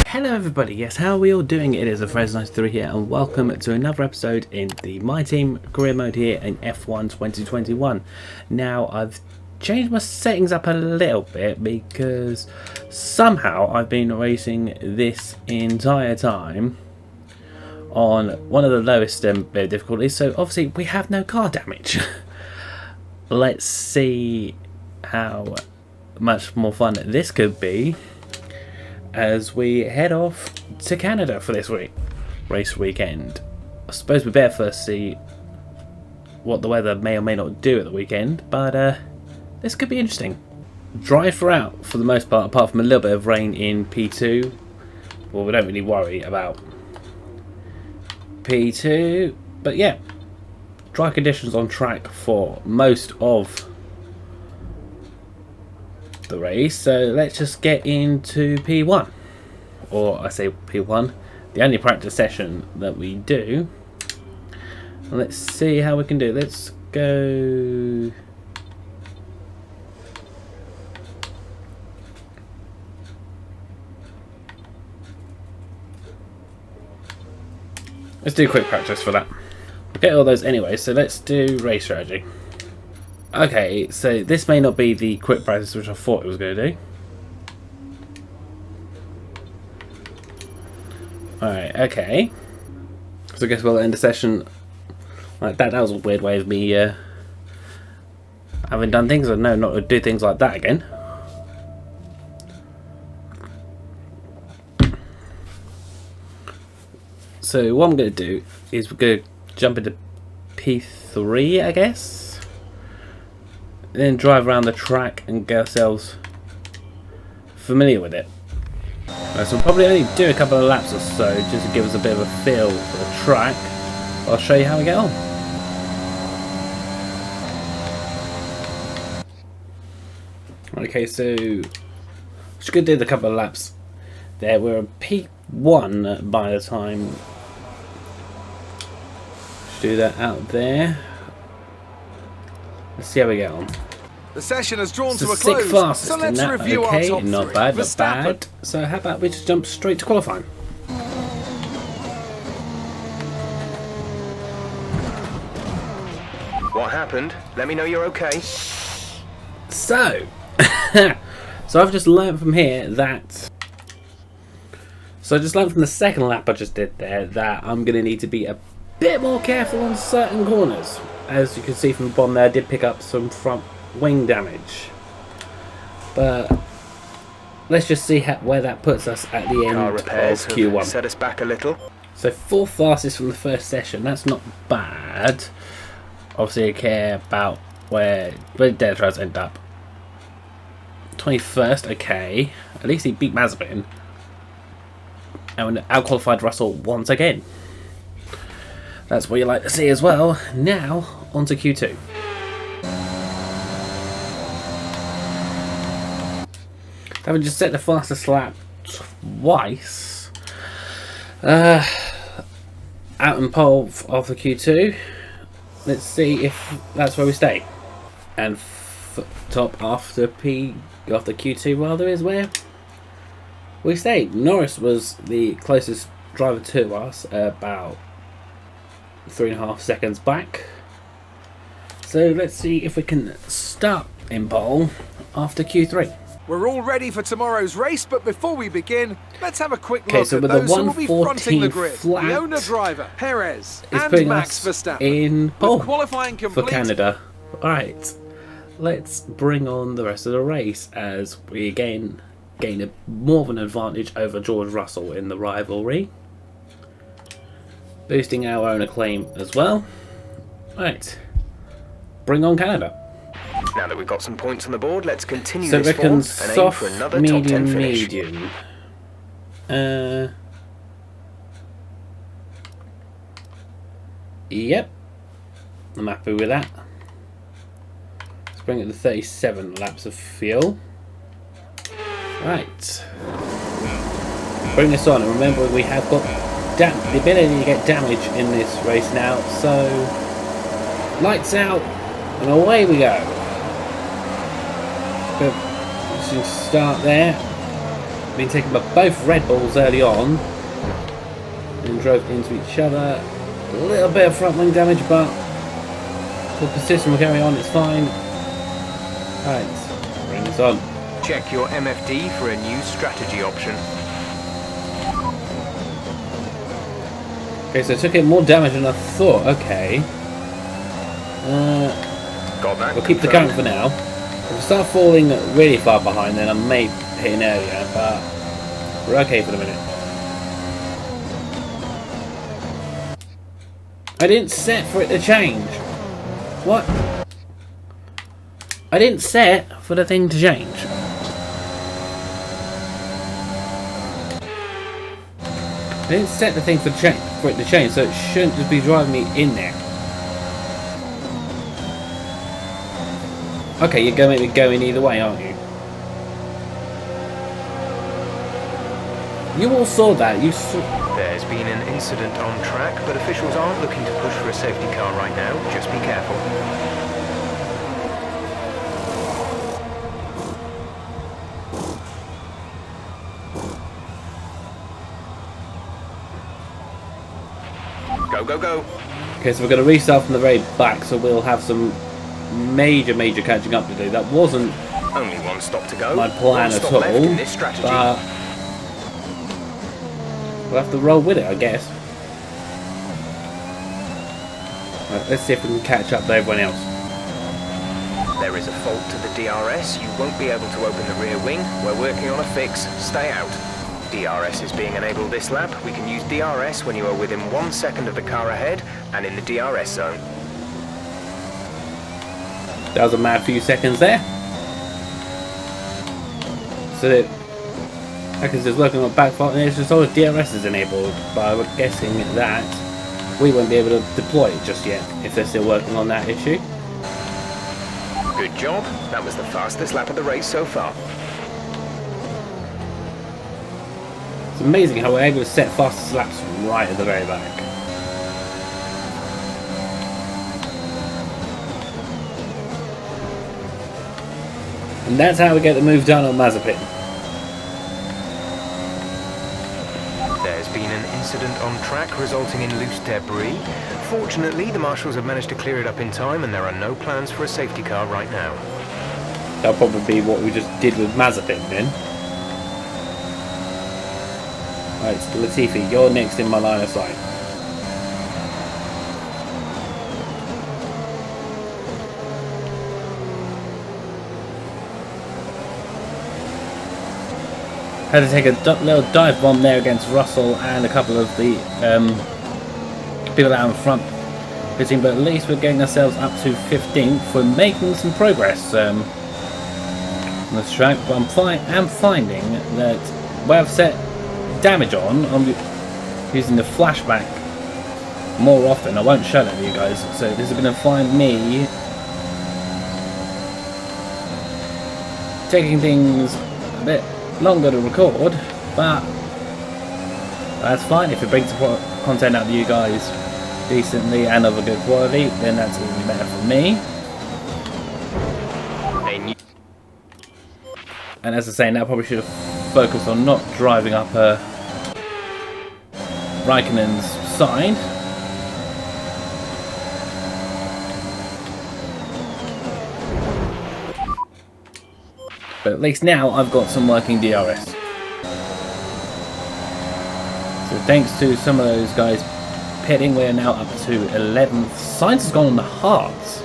Hello everybody, yes, how are we all doing? It is Fres93 here and welcome to another episode in the My Team career mode here in F1 2021. Now I've changed my settings up a little bit because somehow I've been racing this entire time on one of the lowest difficulties, so obviously we have no car damage. Let's see how much more fun this could be as we head off to Canada for this race weekend. I suppose we better first see what the weather may or may not do at the weekend, but this could be interesting. Dry throughout for the most part, apart from a little bit of rain in P2. Well, we don't really worry about P2, but yeah, dry conditions on track for most of the race, so let's just get into P1, or I say P1, the only practice session that we do. Let's see how we can do. Let's go. Let's do quick practice for that. We'll get all those anyway, so let's do race strategy. Okay, so this may not be the quick practice which I thought it was going to do. Alright, okay. So I guess we'll end the session like that. That was a weird way of me having done things. I know not to do things like that again. So what I'm going to do is we're going to jump into P3, I guess. Then drive around the track and get ourselves familiar with it. So we'll probably only do a couple of laps or so just to give us a bit of a feel for the track. I'll show you how we get on. Okay, so just gonna do the couple of laps there. We're at P1 by the time. Just do that out there. Let's see how we get on. The session has drawn to a close, close, so let's review our top not three. bad, not bad. So how about we just jump straight to qualifying? What happened? Let me know you're okay. So, so I've just learned from here that. So I just learned from the second lap I just did there that I'm going to need to be a bit more careful on certain corners. As you can see from the bottom there, I did pick up some front wing damage. But let's just see where that puts us at the end of Q1. Set us back a little. So 4th fastest from the first session, that's not bad. Obviously I care about where did Delatraz end up. 21st, okay. At least he beat Mazepin. And outqualified Russell once again. That's what you like to see as well. Now, on to Q2. Having just set the fastest lap twice. Out in pole after Q2. Let's see if that's where we stay. And top after Q2 rather is where we stay. Norris was the closest driver to us, about 3.5 seconds back. So let's see if we can start in pole after Q3. We're all ready for tomorrow's race, but before we begin, let's have a quick look so at with those the who will be fronting the 114 grid. flat The owner driver, Perez, is and putting Max us Verstappen. in pole With qualifying complete for Canada. Alright, let's bring on the rest of the race as we again gain more of an advantage over George Russell in the rivalry. Boosting our own acclaim as well. Right, bring on Canada. Now that we've got some points on the board, let's continue So this form and aim for soft, another top 10 finish. medium. Yep, I'm happy with that. Let's bring it to 37 laps of fuel. Right, bring this on, and remember we have got the ability to get damage in this race now, so lights out and away we go. But we should start there. Been taken by both Red Bulls early on. And drove into each other. A little bit of front wing damage, but we'll persist and we'll carry on, it's fine. Alright, bring this on. Check your MFD for a new strategy option. Okay, so I took it more damage than I thought. Okay. Got that? We'll keep the current for now. If we start falling really far behind, then I may hit an earlier, but we're okay for the minute. I didn't set for it to change. What? I didn't set for the thing to change. I didn't set the thing for it to change, so it shouldn't just be driving me in there. Okay, you're going to make me go in either way, aren't you? You all saw that. You saw. There's been an incident on track, but officials aren't looking to push for a safety car right now. Just be careful. Go, go, go. Okay, so we're going to restart from the very back, so we'll have some major catching up to do. That wasn't Only one stop to go. my plan at all, left in this strategy. but we'll have to roll with it, I guess. Right, let's see if we can catch up to everyone else. There is a fault to the DRS. You won't be able to open the rear wing. We're working on a fix. Stay out. DRS is being enabled this lap. We can use DRS when you are within 1 second of the car ahead and in the DRS zone. That was a mad few seconds there. So that Hackers is working on backfire and it's just all the DRS is enabled, but I'm guessing that we won't be able to deploy it just yet if they're still working on that issue. Good job. That was the fastest lap of the race so far. It's amazing how we're able to set fastest laps right at the very back. And that's how we get the move done on Mazepin. There's been an incident on track resulting in loose debris. Fortunately, the marshals have managed to clear it up in time and there are no plans for a safety car right now. That'll probably be what we just did with Mazepin then. Right, so Latifi, you're next in my line of sight. Had to take a little dive bomb there against Russell and a couple of the people out in front pitting, but at least we're getting ourselves up to 15th. We're making some progress on this track, but I'm finding that where I've set damage on, I'm using the flashback more often. I won't show that to you guys, so this is going to find me taking things a bit longer to record, but that's fine. If it brings the content out to you guys decently and of a good quality, then that's even better for me. And as I say, now I probably should have focused on not driving up Raikkonen's side. But at least now I've got some working DRS. So thanks to some of those guys pitting, we're now up to 11th. Sainz has gone on the hards.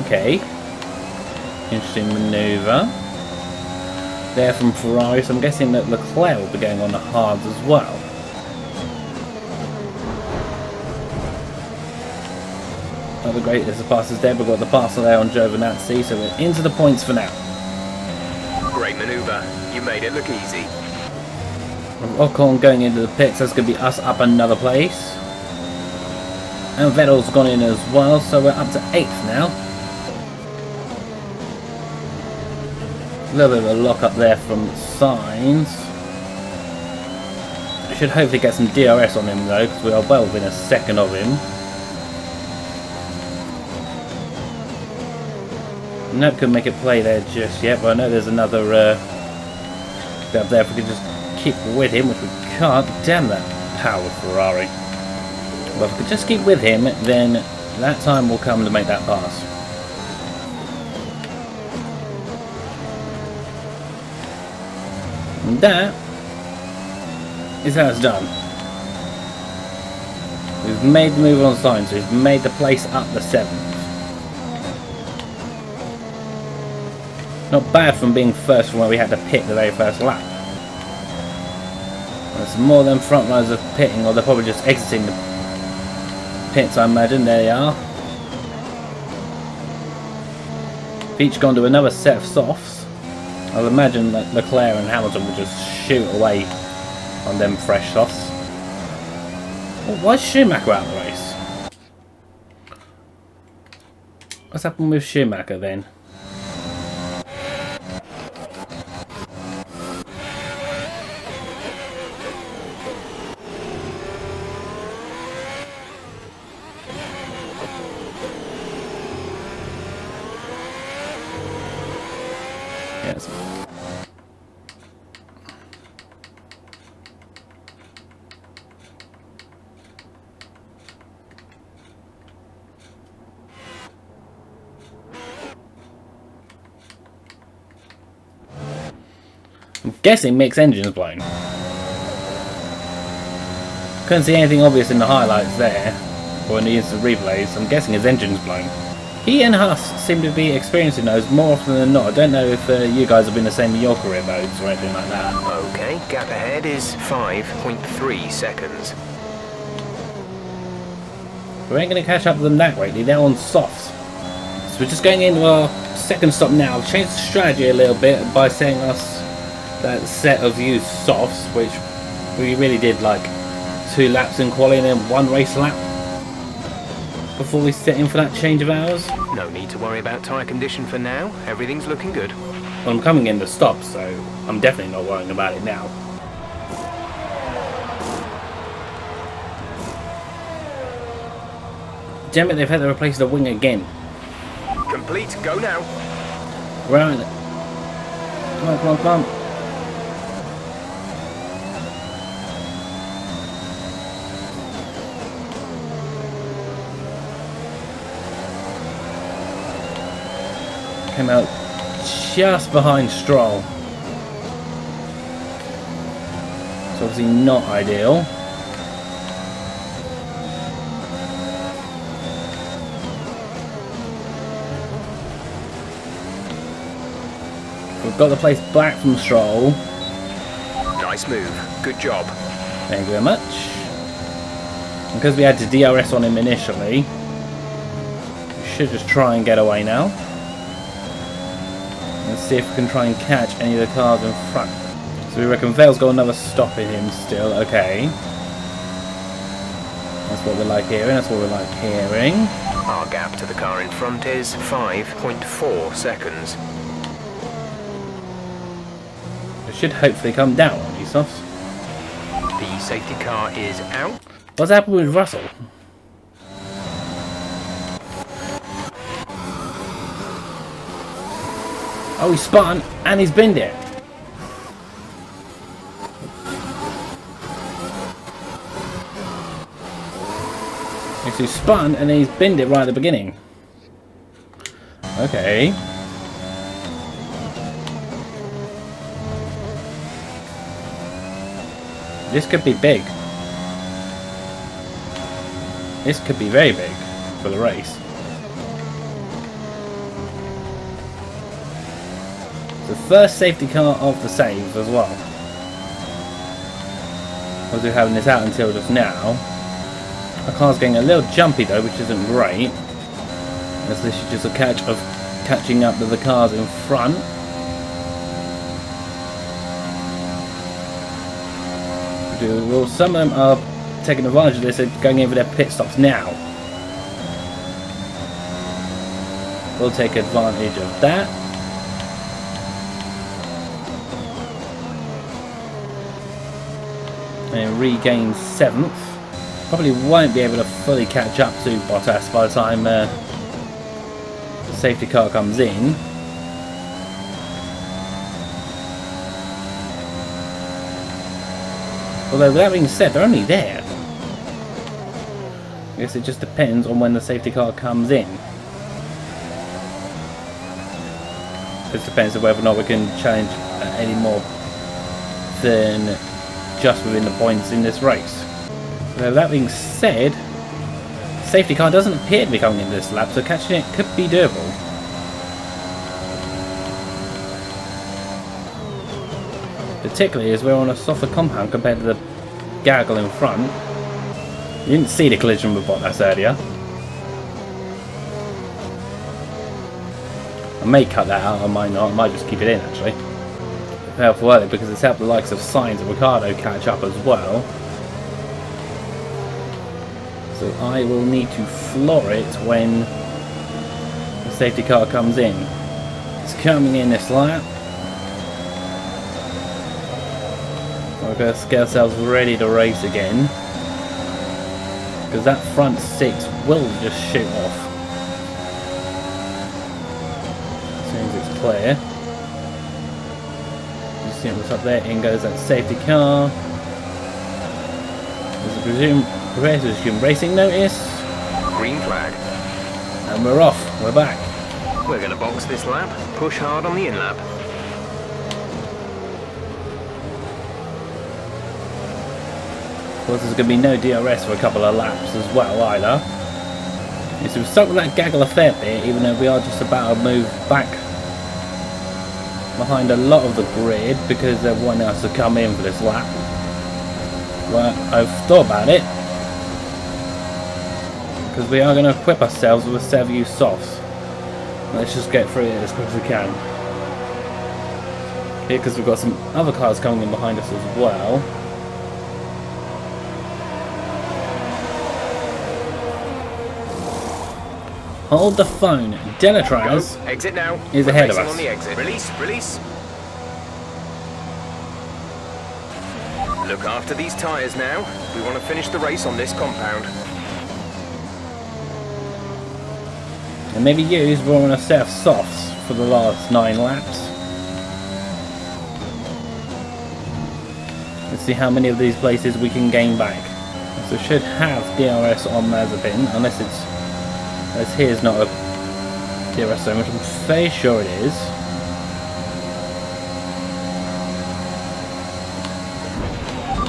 Okay. Interesting manoeuvre there from Ferrari, so I'm guessing that Leclerc will be going on the hards as well. Not the greatest of passes there, but we've got the parcel there on Giovinazzi, so we're into the points for now. Great manoeuvre. You made it look easy. Ocon going into the pits, that's going to be us up another place. And Vettel's gone in as well, so we're up to 8th now. A little bit of a lock up there from Sainz. I should hopefully get some DRS on him though, because we are well within a second of him. Nope, couldn't make it play there just yet, but I know there's another bit up there. If we could just keep with him, which we can't. Damn that power Ferrari. But if we could just keep with him, then that time will come to make that pass. And that is how it's done. We've made the move on sign, so we've made the place up the 7th. Not bad from being first from where we had to pit the very first lap. There's more than front runners are pitting, or they're probably just exiting the pits, I imagine. There they are. They've each gone to another set of softs. I'd imagine that Leclerc and Hamilton will just shoot away on them fresh softs. Well, why is Schumacher out of the race? What's happened with Schumacher then? Yes. I'm guessing mixed engines blown. Couldn't see anything obvious in the highlights there, or in the instant replays. I'm guessing his engine's blown. He and Huss seem to be experiencing those more often than not. I don't know if you guys have been the same in your career modes or anything like that. Okay, gap ahead is 5.3 seconds. We ain't going to catch up with them that greatly. They're on softs. So we're just going into our second stop now. I've changed the strategy a little bit by setting us that set of used softs, which we really did like 2 laps in quali and then 1 race lap before we set in for that change of hours. No need to worry about tyre condition for now. Everything's looking good. Well, I'm coming in to stop, so I'm definitely not worrying about it now. Damn it, they've had to replace the wing again. Complete, go now. Right. Come on, come on, come on. Came out just behind Stroll. It's obviously not ideal. We've got the place back from Stroll. Nice move, good job. Thank you very much. Because we had to DRS on him initially, we should just try and get away now. Let's see if we can try and catch any of the cars in front. So we reckon Vale's got another stop in him still. Okay. That's what we like hearing. That's what we like hearing. Our gap to the car in front is 5.4 seconds. It should hopefully come down on these softs. The safety car is out. What's happened with Russell? Oh, he's spun and he's binned it. So he's spun and he's binned it right at the beginning. Okay. This could be big. This could be very big for the race. The first safety car of the save as well. As we're having this out until just now. Our car's getting a little jumpy though, which isn't great. As this is just a catch of catching up with the cars in front. Well, some of them are taking advantage of this and going in for their pit stops now. We'll take advantage of that. And regain 7th. Probably won't be able to fully catch up to Bottas by the time the safety car comes in. Although, with that being said, they're only there. I guess it just depends on when the safety car comes in. It depends on whether or not we can challenge any more than just within the points in this race. So that being said, safety car doesn't appear to be coming in this lap, so catching it could be doable. Particularly as we're on a softer compound compared to the gaggle in front. You didn't see the collision with Bottas earlier. I may cut that out, I might not, I might just keep it in actually. It's helpful early because it's helped the likes of Sainz and Ricciardo catch up as well. So I will need to floor it when the safety car comes in. It's coming in this lap. We're going to get ourselves ready to race again. Because that front six will just shoot off. As soon as it's clear. You see what's up there, in goes that safety car. There's a presume racing notice. Green flag. And we're off, we're back. We're going to box this lap, push hard on the in-lap. Of course, there's going to be no DRS for a couple of laps as well either. Yes, we've stuck with that gaggle a fair bit, even though we are just about to move back behind a lot of the grid because they're wanting us to come in for this lap. Well, I've thought about it, because we are going to equip ourselves with a set of used softs. Let's just get through it as quick as we can. Here, because we've got some other cars coming in behind us as well. Hold the phone. Denatraz exit now. is ahead of us. On the exit. Release, release. Look after these tyres now. We want to finish the race on this compound. And maybe use we're on a set of softs for the last 9 laps. Let's see how many of these places we can gain back. So should have DRS on Mazepin, unless it's as here's not a DRS zone, which I'm fairly sure it is.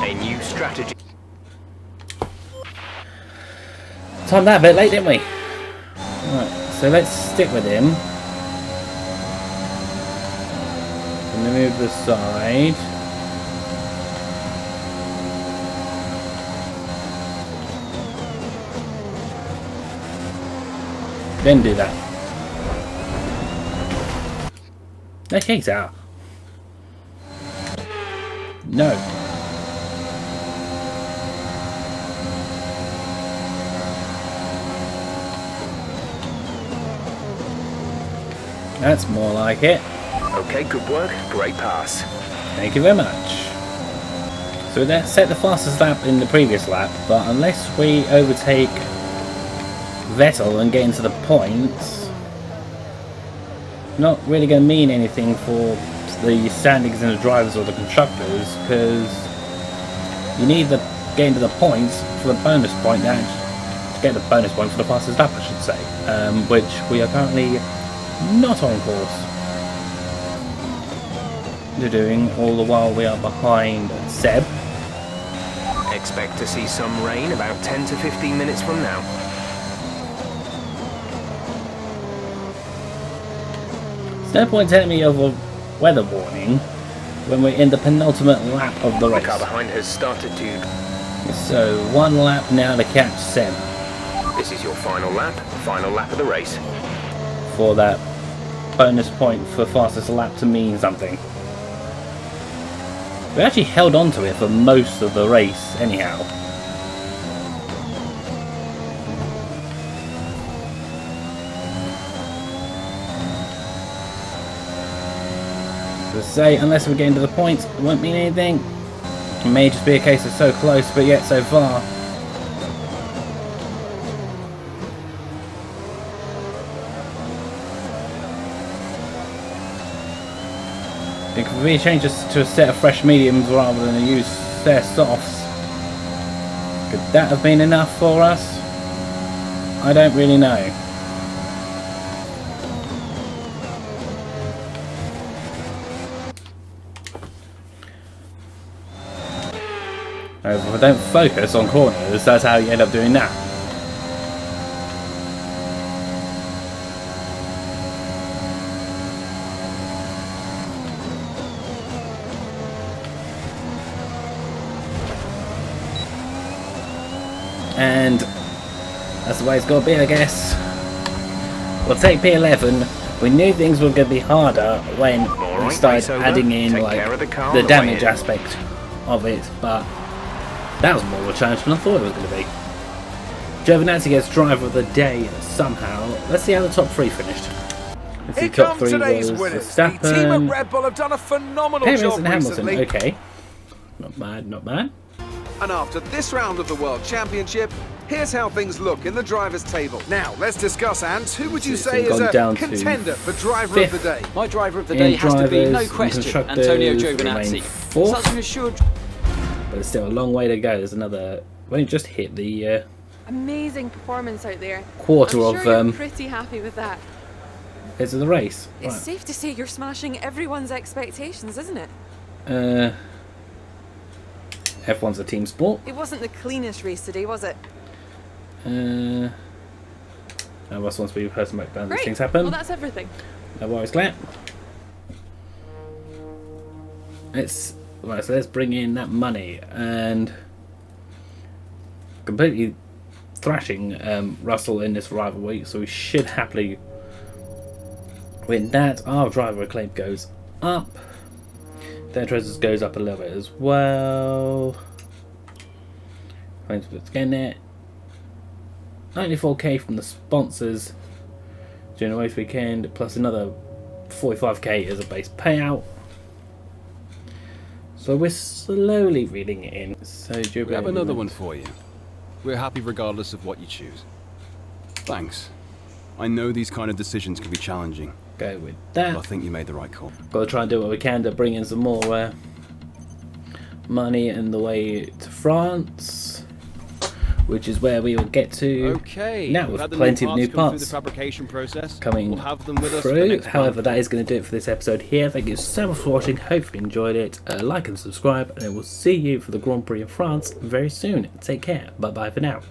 A new strategy. Timed that a bit late, didn't we? Right, so let's stick with him. And then move this side. Then do that. Okay, he's out. No. That's more like it. Okay, good work. Great pass. Thank you very much. So that set the fastest lap in the previous lap, but unless we overtake Vettel and get into the points, not really going to mean anything for the standings in the drivers or the constructors, because you need to get into the points for the bonus point, to get the bonus point for the fastest lap, I should say, which we are currently not on course to doing, all the while we are behind Seb. Expect to see some rain about 10 to 15 minutes from now. There's no point telling me of a weather warning when we're in the penultimate lap of the The race. car behind has started to... So 1 lap now to catch Seb This is your final lap of the race. for that bonus point for fastest lap to mean something. We actually held on to it for most of the race anyhow. To say, unless we get into the points, it won't mean anything. It may just be a case of so close, but yet so far. It could be changed to a set of fresh mediums rather than a used set of softs. Could that have been enough for us? I don't really know. If I don't focus on corners, that's how you end up doing that. And that's the way it's got to be, I guess. We'll take P11. We knew things were going to be harder when we started adding in like the damage aspect of it, but that was more of a challenge than I thought it was going to be. Giovinazzi gets driver of the day somehow. Let's see how the top three finished. Here come today's winners. The team at Red Bull have done a phenomenal job and Hamilton. recently. Okay, not bad, not bad. And after this round of the World Championship, here's how things look in the drivers' table. Now, let's discuss, Ant. Who would you say is a contender for driver of the day? My driver of the day has to be, no question, Antonio Giovinazzi. Fourth, such an assured... but there's still a long way to go. There's another... We only just hit the amazing performance out there. quarter I'm sure of you're pretty happy with that. It's the race. It's Right. safe to say you're smashing everyone's expectations, isn't it? F1's a team sport. It wasn't the cleanest race today, was it? I must want to be the person back down. These Great. things happen. Well, that's everything. No worries, Claire. Let's right. So let's bring in that money and completely thrashing Russell in this rivalry. So we should happily win that. Our driver acclaim goes up. Their treasures goes up a little bit as well. Thanks for getting it. 94k from the sponsors during the race weekend, plus another 45k as a base payout. So we're slowly reading it in. So we have another one for you. We're happy regardless of what you choose. Thanks. I know these kind of decisions can be challenging. Go with that. But I think you made the right call. Got to try and do what we can to bring in some more money in the way to France, which is where we will get to now with plenty of new parts the fabrication process. coming we'll have them with us through. However, that is going to do it for this episode here. Thank you so much for watching. Hopefully you enjoyed it. Like and subscribe, and I will see you for the Grand Prix of France very soon. Take care. Bye bye for now.